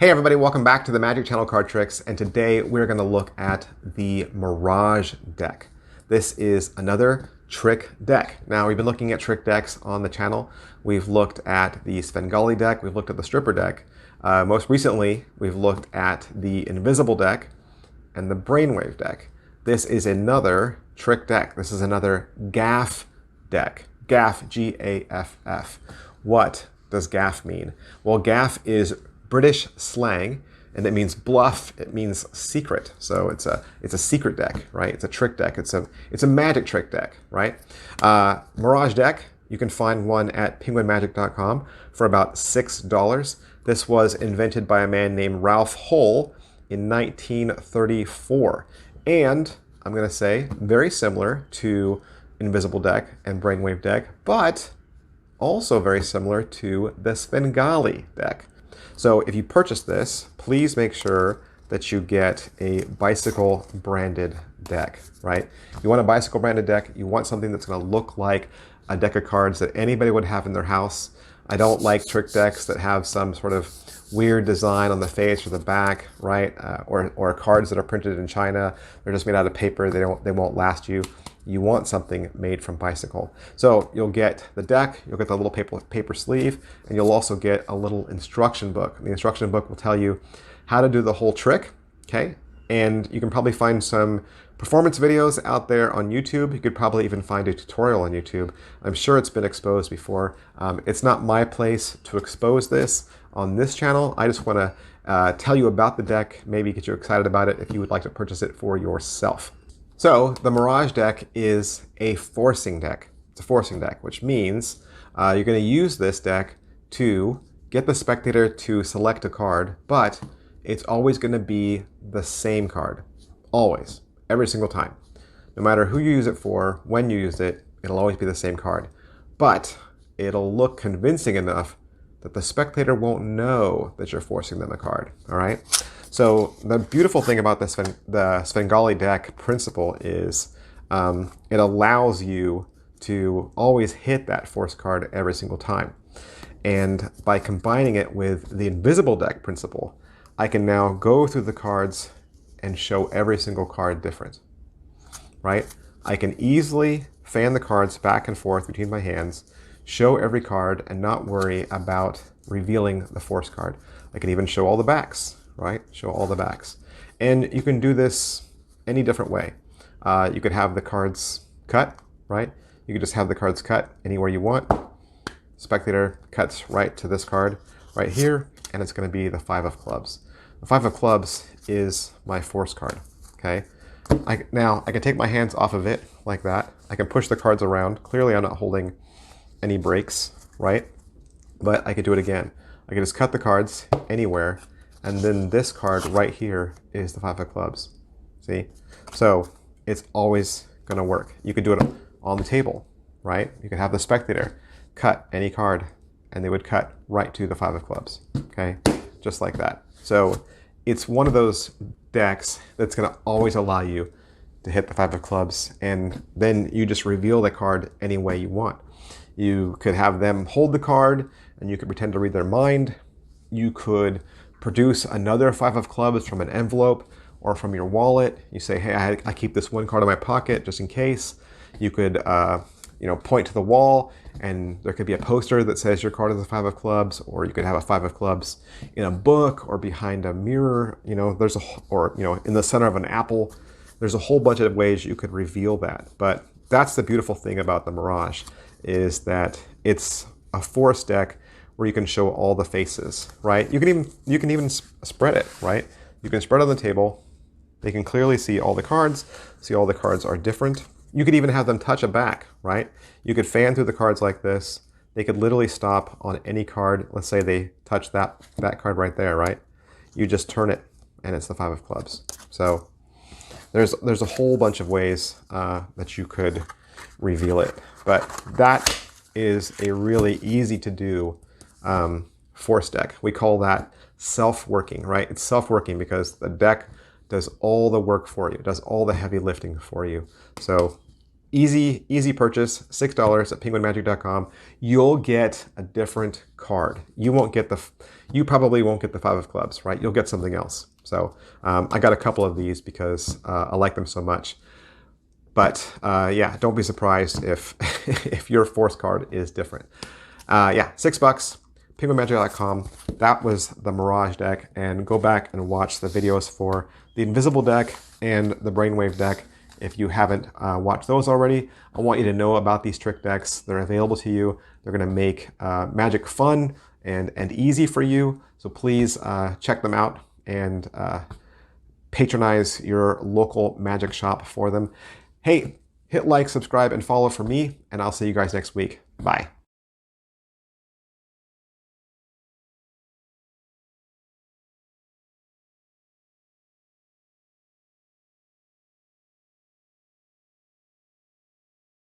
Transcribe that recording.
Hey everybody, welcome back to the Magic Channel Card Tricks, and today we're going to look at the Mirage deck. This is another trick deck. Now, we've been looking at trick decks on the channel. We've looked at the Svengali deck, we've looked at the Stripper deck. Most recently, we've looked at the Invisible deck and the Brainwave deck. This is another trick deck. This is another gaff deck. Gaff, G-A-F-F. What does gaff mean? Well, gaff is British slang, and it means bluff. It means secret. So it's a secret deck, right? It's a trick deck. It's a magic trick deck, right? Mirage deck. You can find one at penguinmagic.com for about $6. This was invented by a man named Ralph Hull in 1934, and I'm going to say very similar to Invisible deck and Brainwave deck, but also very similar to the Svengali deck. So if you purchase this, please make sure that you get a bicycle branded deck, right? You want a bicycle branded deck, you want something that's going to look like a deck of cards that anybody would have in their house. I don't like trick decks that have some sort of weird design on the face or the back, right? Or cards that are printed in China. They're just made out of paper. They won't last you. You want something made from bicycle. So you'll get the deck, you'll get the little paper sleeve, and you'll also get a little instruction book. The instruction book will tell you how to do the whole trick, okay? And you can probably find some performance videos out there on YouTube. You could probably even find a tutorial on YouTube. I'm sure it's been exposed before. It's not my place to expose this on this channel. I just want to tell you about the deck, maybe get you excited about it if you would like to purchase it for yourself. So the Mirage deck is a forcing deck. It's a forcing deck, which means you're going to use this deck to get the spectator to select a card, but it's always going to be the same card. Always. Every single time. No matter who you use it for, when you use it, it'll always be the same card. But it'll look convincing enough that the spectator won't know that you're forcing them a card. All right? So the beautiful thing about the Svengali deck principle is it allows you to always hit that force card every single time. And by combining it with the Invisible deck principle, I can now go through the cards and show every single card different, right? I can easily fan the cards back and forth between my hands, show every card, and not worry about revealing the force card. I can even show all the backs, right? Show all the backs. And you can do this any different way. You could have the cards cut, right? You could just have the cards cut anywhere you want. Spectator cuts right to this card right here, and it's going to be the 5 of clubs. The 5 of clubs is my force card, okay? Now, I can take my hands off of it like that. I can push the cards around. Clearly, I'm not holding any breaks, right? But I could do it again. I can just cut the cards anywhere, and then this card right here is the 5 of clubs. See? So it's always going to work. You could do it on the table, right? You could have the spectator cut any card, and they would cut right to the 5 of clubs, okay? Just like that. So it's one of those decks that's going to always allow you to hit the 5 of clubs, and then you just reveal the card any way you want. You could have them hold the card, and you could pretend to read their mind. You could produce another 5 of clubs from an envelope or from your wallet. You say, hey, I keep this one card in my pocket just in case. You could point to the wall, and there could be a poster that says your card is a 5 of clubs, or you could have a 5 of clubs in a book or behind a mirror. In the center of an apple. There's a whole bunch of ways you could reveal that. But that's the beautiful thing about the Mirage, is that it's a force deck where you can show all the faces, right? You can even spread it, right? You can spread on the table. They can clearly see all the cards. See all the cards are different. You could even have them touch a back, right? You could fan through the cards like this. They could literally stop on any card. Let's say they touch that card right there, right? You just turn it, and it's the 5 of clubs. So there's a whole bunch of ways that you could reveal it. But that is a really easy to do force deck. We call that self-working, right? It's self-working because the deck does all the work for you. It does all the heavy lifting for you. So Easy purchase, $6 at penguinmagic.com. You'll get a different card. You probably won't get the 5 of clubs, right? You'll get something else. So I got a couple of these because I like them so much. But yeah, don't be surprised if if your force card is different. Yeah, $6, penguinmagic.com. That was the Mirage deck, and go back and watch the videos for the Invisible deck and the Brainwave deck. If you haven't watched those already, I want you to know about these trick decks. They're available to you. They're going to make Magic fun and easy for you. So please check them out and patronize your local Magic shop for them. Hey, hit like, subscribe, and follow for me, and I'll see you guys next week. Bye.